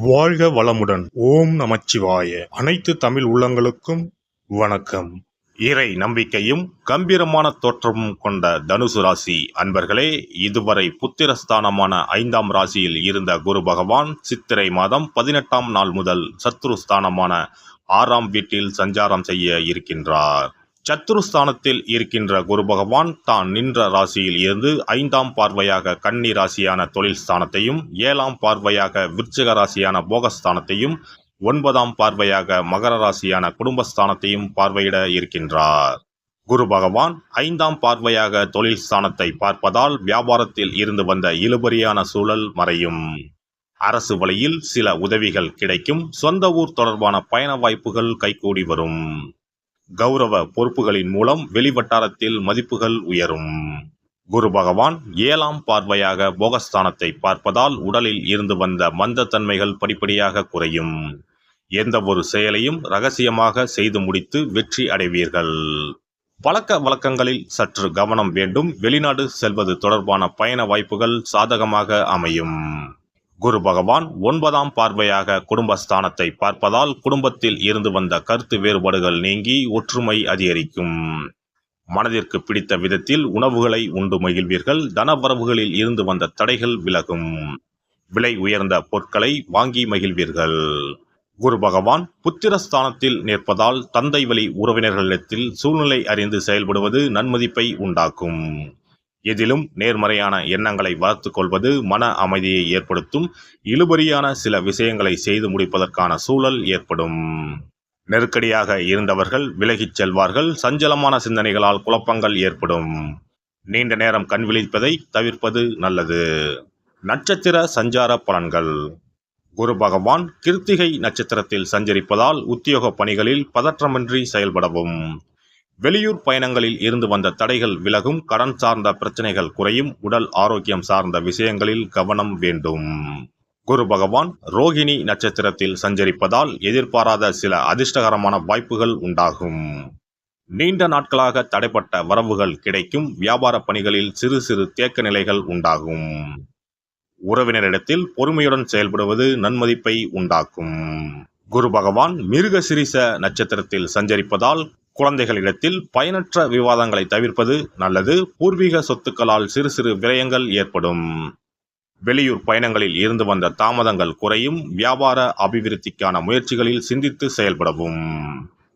வாழ்க வளமுடன். ஓம் நமச்சிவாய. அனைத்து தமிழ் உள்ளங்களுக்கும் வணக்கம். இறை நம்பிக்கையும் கம்பீரமான தோற்றமும் கொண்ட தனுசு ராசி அன்பர்களே, இதுவரை புத்திரஸ்தானமான 5ஆம் ராசியில் இருந்த குரு பகவான் சித்திரை மாதம் 18ஆம் நாள் முதல் சத்ருஸ்தானமான 6ஆம் வீட்டில் சஞ்சாரம் செய்ய இருக்கின்றார். சத்துருஸ்தானத்தில் இருக்கின்ற குரு பகவான் தான் நின்ற ராசியில் இருந்து 5ஆம் பார்வையாக கன்னி ராசியான தொழில் ஸ்தானத்தையும், 7ஆம் பார்வையாக விருச்சிக ராசியான போகஸ்தானத்தையும், 9ஆம் பார்வையாக மகர ராசியான குடும்பஸ்தானத்தையும் பார்வையிட இருக்கின்றார். குரு பகவான் 5ஆம் பார்வையாக தொழில் ஸ்தானத்தை பார்ப்பதால் வியாபாரத்தில் இருந்து வந்த இழுபறியான சூழல் மறையும். அரசு வழியில் சில உதவிகள் கிடைக்கும். சொந்த ஊர் தொடர்பான பயண வாய்ப்புகள் கைகூடி வரும். கௌரவ பொறுப்புகளின் மூலம் வெளிவட்டாரத்தில் மதிப்புகள் உயரும். குரு பகவான் 7ஆம் பார்வையாக போகஸ்தானத்தை பார்ப்பதால் உடலில் இருந்து வந்த மந்தத்தன்மைகள் படிப்படியாக குறையும். எந்த ஒரு செயலையும் ரகசியமாக செய்து முடித்து வெற்றி அடைவீர்கள். பழக்க வழக்கங்களில் சற்று கவனம் வேண்டும். வெளிநாடு செல்வது தொடர்பான பயண வாய்ப்புகள் சாதகமாக அமையும். குரு பகவான் 9ஆம் பார்வையாக குடும்பஸ்தானத்தை பார்ப்பதால் குடும்பத்தில் இருந்து வந்த கருத்து வேறுபாடுகள் நீங்கி ஒற்றுமை அதிகரிக்கும். மனதிற்கு பிடித்த விதத்தில் உணவுகளை உண்டு மகிழ்வீர்கள். தனவரவுகளில் இருந்து வந்த தடைகள் விலகும். விலை உயர்ந்த பொருட்களை வாங்கி மகிழ்வீர்கள். குரு பகவான் புத்திரஸ்தானத்தில் நிற்பதால் தந்தை வழி உறவினர்களிடத்தில் சூழ்நிலை அறிந்து செயல்படுவது நன்மதிப்பை உண்டாக்கும். எதிலும் நேர்மறையான எண்ணங்களை வளர்த்துக் கொள்வது மன அமைதியை ஏற்படுத்தும். இழுபறியான சில விஷயங்களை செய்து முடிப்பதற்கான சூழல் ஏற்படும். நெருக்கடியாக இருந்தவர்கள் விலகிச் செல்வார்கள். சஞ்சலமான சிந்தனைகளால் குழப்பங்கள் ஏற்படும். நீண்ட நேரம் கண் விழிப்பதை தவிர்ப்பது நல்லது. நட்சத்திர சஞ்சார பலன்கள். குரு பகவான் கிருத்திகை நட்சத்திரத்தில் சஞ்சரிப்பதால் உத்தியோக பணிகளில் பதற்றமின்றி செயல்படவும். வெளியூர் பயணங்களில் இருந்து வந்த தடைகள் விலகும். கடன் சார்ந்த பிரச்சனைகள் குறையும். உடல் ஆரோக்கியம் சார்ந்த விஷயங்களில் கவனம் வேண்டும். குரு பகவான் ரோகிணி நட்சத்திரத்தில் சஞ்சரிப்பதால் எதிர்பாராத சில அதிர்ஷ்டகரமான வாய்ப்புகள் உண்டாகும். நீண்ட நாட்களாக தடைப்பட்ட வரவுகள் கிடைக்கும். வியாபார பணிகளில் சிறு சிறு தேக்க நிலைகள் உண்டாகும். உறவினரிடத்தில் பொறுமையுடன் செயல்படுவது நன்மதிப்பை உண்டாக்கும். குரு பகவான் மிருகசிரிச நட்சத்திரத்தில் சஞ்சரிப்பதால் குழந்தைகளிடத்தில் பயனற்ற விவாதங்களை தவிர்ப்பது நல்லது. பூர்வீக சொத்துக்களால் சிறு சிறு விரயங்கள் ஏற்படும். வெளியூர் பயணங்களில் இருந்து வந்த தாமதங்கள் குறையும். வியாபார அபிவிருத்திக்கான முயற்சிகளில் சிந்தித்து செயல்படவும்.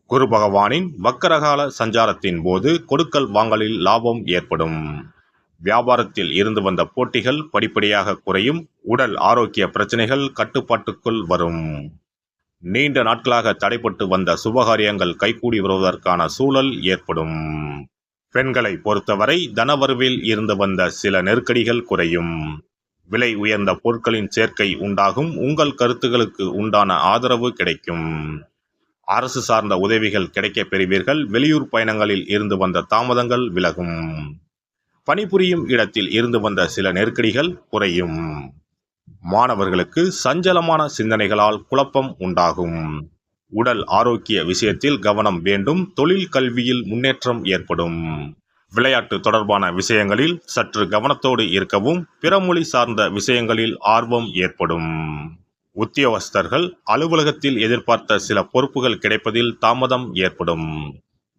குரு பகவானின் வக்கரகால சஞ்சாரத்தின் போது கொடுக்கல் வாங்கலில் லாபம் ஏற்படும். வியாபாரத்தில் இருந்து வந்த போட்டிகள் படிப்படியாக குறையும். உடல் ஆரோக்கிய பிரச்சனைகள் கட்டுப்பாட்டுக்குள் வரும். நீண்ட நாட்களாக தடைப்பட்டு வந்த சுபகாரியங்கள் கைகூடி வருவதற்கான சூழல் ஏற்படும். பெண்களை பொறுத்தவரை தனவரவில் இருந்து வந்த சில நெருக்கடிகள் குறையும். விலை உயர்ந்த பொருட்களின் சேர்க்கை உண்டாகும். உங்கள் கருத்துகளுக்கு உண்டான ஆதரவு கிடைக்கும். அரசு சார்ந்த உதவிகள் கிடைக்கப் பெறுவீர்கள். வெளியூர் பயணங்களில் இருந்து வந்த தாமதங்கள் விலகும். பணிபுரியும் இடத்தில் இருந்து வந்த சில நெருக்கடிகள் குறையும். மாணவர்களுக்கு சஞ்சலமான சிந்தனைகளால் குழப்பம் உண்டாகும். உடல் ஆரோக்கிய விஷயத்தில் கவனம் வேண்டும். தொழில் கல்வியில் முன்னேற்றம் ஏற்படும். விளையாட்டு தொடர்பான விஷயங்களில் சற்று கவனத்தோடு இருக்கவும். பிறமொழி சார்ந்த விஷயங்களில் ஆர்வம் ஏற்படும். உத்தியோகஸ்தர்கள் அலுவலகத்தில் எதிர்பார்த்த சில பொறுப்புகள் கிடைப்பதில் தாமதம் ஏற்படும்.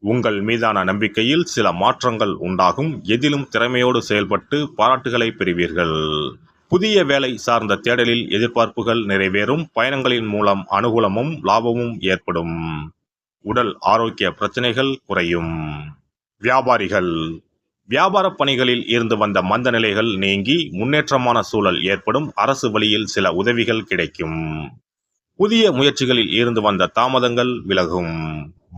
உங்கள் மீதான நம்பிக்கையில் சில மாற்றங்கள் உண்டாகும். எதிலும் திறமையோடு செயல்பட்டு பாராட்டுகளை பெறுவீர்கள். புதிய வேலை சார்ந்த தேடலில் எதிர்பார்ப்புகள் நிறைவேறும். பயணங்களின் மூலம் அனுகூலமும் லாபமும் ஏற்படும். உடல் ஆரோக்கிய பிரச்சனைகள் குறையும். வியாபாரிகள் வியாபார பணிகளில் இருந்து வந்த மந்த நிலைகள் நீங்கி முன்னேற்றமான சூழல் ஏற்படும். அரசு வழியில் சில உதவிகள் கிடைக்கும். புதிய முயற்சிகளில் இருந்து வந்த தாமதங்கள் விலகும்.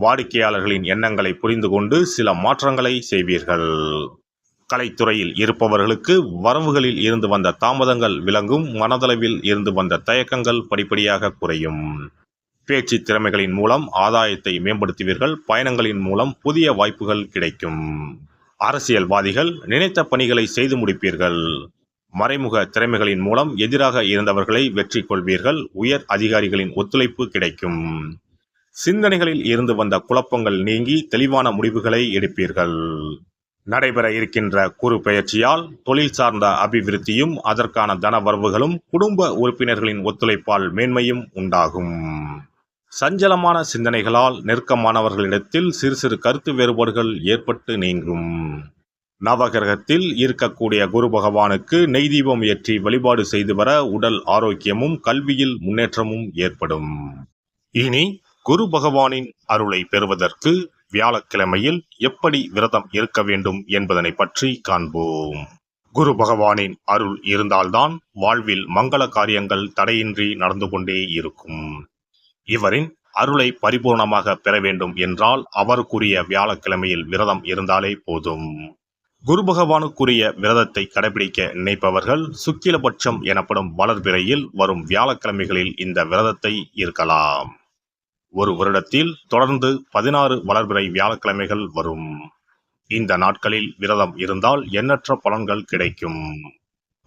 வாடிக்கையாளர்களின் எண்ணங்களை புரிந்து கொண்டு சில மாற்றங்களை செய்வீர்கள். கலைத்துறையில் இருப்பவர்களுக்கு வரவுகளில் இருந்து வந்த தாமதங்கள் விலகும். மனதளவில் இருந்து வந்த தயக்கங்கள் படிப்படியாக குறையும். பேச்சு திறமைகளின் மூலம் ஆதாயத்தை மேம்படுத்துவீர்கள். பயணங்களின் மூலம் புதிய வாய்ப்புகள் கிடைக்கும். அரசியல்வாதிகள் நினைத்த பணிகளை செய்து முடிப்பீர்கள். மறைமுக திறமைகளின் மூலம் எதிராக இருந்தவர்களை வெற்றி கொள்வீர்கள். உயர் அதிகாரிகளின் ஒத்துழைப்பு கிடைக்கும். சிந்தனைகளில் இருந்து வந்த குழப்பங்கள் நீங்கி தெளிவான முடிவுகளை எடுப்பீர்கள். நடைபெற இருக்கின்ற குரு பெயர்ச்சியால் தொழில் சார்ந்த அபிவிருத்தியும் அதற்கான தன வரவுகளும் குடும்ப உறுப்பினர்களின் ஒத்துழைப்பால் மேன்மையும் உண்டாகும். சஞ்சலமான சிந்தனைகளால் நெருக்கமானவர்களிடத்தில் சிறு சிறு கருத்து வேறுபாடுகள் ஏற்பட்டு நீங்கும். நவகிரகத்தில் இருக்கக்கூடிய குரு பகவானுக்கு நெய் தீபம் ஏற்றி வழிபாடு செய்து வர உடல் ஆரோக்கியமும் கல்வியில் முன்னேற்றமும் ஏற்படும். இனி குரு பகவானின் அருளை பெறுவதற்கு வியாழக்கிழமையில் எப்படி விரதம் இருக்க வேண்டும் என்பதனை பற்றி காண்போம். குரு பகவானின் அருள் இருந்தால்தான் வாழ்வில் மங்கள காரியங்கள் தடையின்றி நடந்து கொண்டே இருக்கும். இவரின் அருளை பரிபூர்ணமாக பெற வேண்டும் என்றால் அவருக்குரிய வியாழக்கிழமையில் விரதம் இருந்தாலே போதும். குரு பகவானுக்குரிய விரதத்தை கடைபிடிக்க நினைப்பவர்கள் சுக்கிலபட்சம் எனப்படும் வளர்பிறையில் வரும் வியாழக்கிழமைகளில் இந்த விரதத்தை இருக்கலாம். ஒரு வருடத்தில் தொடர்ந்து 16 வளர்பிறை வியாழக்கிழமைகள் வரும். இந்த நாட்களில் விரதம் இருந்தால் எண்ணற்ற பலன்கள் கிடைக்கும்.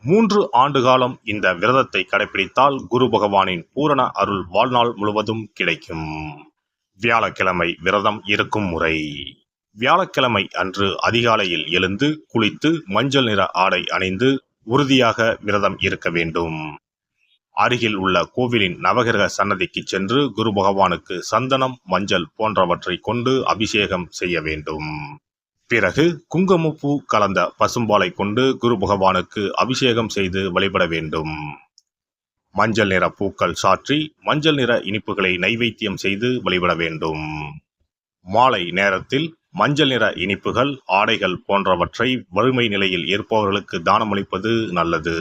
3 ஆண்டு காலம் இந்த விரதத்தை கடைபிடித்தால் குரு பகவானின் பூரண அருள் வாழ்நாள் முழுவதும் கிடைக்கும். வியாழக்கிழமை விரதம் இருக்கும் முறை. வியாழக்கிழமை அன்று அதிகாலையில் எழுந்து குளித்து மஞ்சள் நிற ஆடை அணிந்து உறுதியாக விரதம் இருக்க வேண்டும். அருகில் உள்ள கோவிலின் நவகிரக சன்னதிக்கு சென்று குரு பகவானுக்கு சந்தனம், மஞ்சள் போன்றவற்றை கொண்டு அபிஷேகம் செய்ய வேண்டும். பிறகு குங்குமப்பூ கலந்த பசும்பாலை கொண்டு குரு பகவானுக்கு அபிஷேகம் செய்து வழிபட வேண்டும். மஞ்சள் நிற பூக்கள் சாற்றி மஞ்சள் நிற இனிப்புகளை நைவேத்தியம் செய்து வழிபட வேண்டும். மாலை நேரத்தில் மஞ்சள் நிற இனிப்புகள், ஆடைகள் போன்றவற்றை வறுமை நிலையில் இருப்பவர்களுக்கு தானமளிப்பது நல்லது.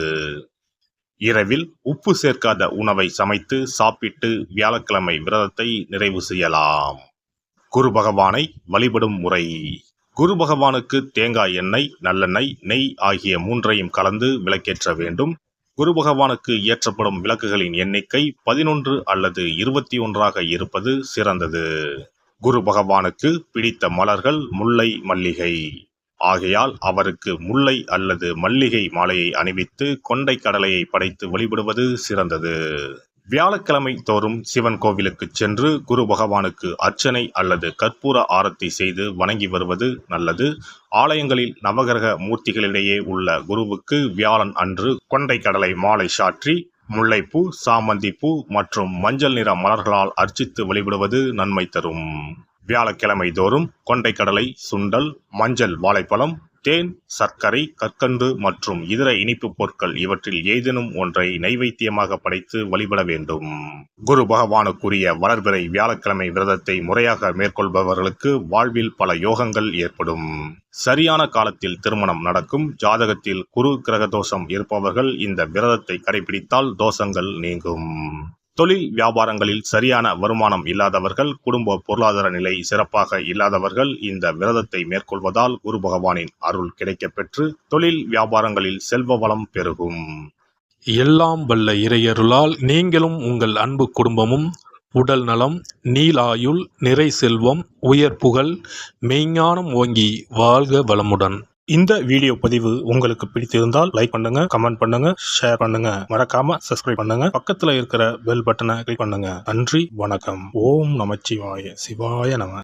இரவில் உப்பு சேர்க்காத உணவை சமைத்து சாப்பிட்டு வியாழக்கிழமை விரதத்தை நிறைவு செய்யலாம். குரு பகவானை வழிபடும் முறை. குரு பகவானுக்கு தேங்காய் எண்ணெய், நல்லெண்ணெய், நெய் ஆகிய 3ஐயும் கலந்து விளக்கேற்ற வேண்டும். குரு பகவானுக்கு ஏற்றப்படும் விளக்குகளின் எண்ணிக்கை 11 அல்லது 21 இருப்பது சிறந்தது. குரு பகவானுக்கு பிடித்த மலர்கள் முல்லை, மல்லிகை. ஆகையால் அவருக்கு முல்லை அல்லது மல்லிகை மாலையை அணிவித்து கொண்டை கடலையை படைத்து வழிபடுவது சிறந்தது. வியாழக்கிழமை தோறும் சிவன் கோவிலுக்கு சென்று குரு பகவானுக்கு அர்ச்சனை அல்லது கற்பூர ஆரத்தி செய்து வணங்கி வருவது நல்லது. ஆலயங்களில் நவகிரக மூர்த்திகளிடையே உள்ள குருவுக்கு வியாழன் அன்று கொண்டை கடலை மாலை சாற்றி முல்லைப்பூ, சாமந்திப்பூ மற்றும் மஞ்சள் நிற மலர்களால் அர்ச்சித்து வழிபடுவது நன்மை தரும். வியாழக்கிழமை தோறும் கொண்டைக்கடலை, சுண்டல், மஞ்சள் வாழைப்பழம், தேன், சர்க்கரை, கற்கண்டு மற்றும் இதர இனிப்பு பொருட்கள் இவற்றில் ஏதேனும் ஒன்றை நைவேத்தியமாக படைத்து வழிபட வேண்டும். குரு பகவானுக்குரிய வளர்பிறை வியாழக்கிழமை விரதத்தை முறையாக மேற்கொள்பவர்களுக்கு வாழ்வில் பல யோகங்கள் ஏற்படும். சரியான காலத்தில் திருமணம் நடக்கும். ஜாதகத்தில் குரு கிரக தோஷம் இருப்பவர்கள் இந்த விரதத்தை கடைபிடித்தால் தோஷங்கள் நீங்கும். தொழில் வியாபாரங்களில் சரியான வருமானம் இல்லாதவர்கள், குடும்ப பொருளாதார நிலை சிறப்பாக இல்லாதவர்கள் இந்த விரதத்தை மேற்கொள்வதால் குரு பகவானின் அருள் கிடைக்கப்பெற்று தொழில் வியாபாரங்களில் செல்வ வளம் பெருகும். எல்லாம் வல்ல இறையருளால் நீங்களும் உங்கள் அன்பு குடும்பமும் உடல் நலம், நீலாயுள், நிறை செல்வம், உயர் புகழ், மெய்ஞானம் ஓங்கி வாழ்க வளமுடன். இந்த வீடியோ பதிவு உங்களுக்கு பிடித்திருந்தால் லைக் பண்ணுங்க, கமெண்ட் பண்ணுங்க, ஷேர் பண்ணுங்க, மறக்காம சப்ஸ்கிரைப் பண்ணுங்க, பக்கத்துல இருக்கிற பெல் பட்டனை கிளிக் பண்ணுங்க. நன்றி, வணக்கம். ஓம் நமச்சிவாய. சிவாய நம.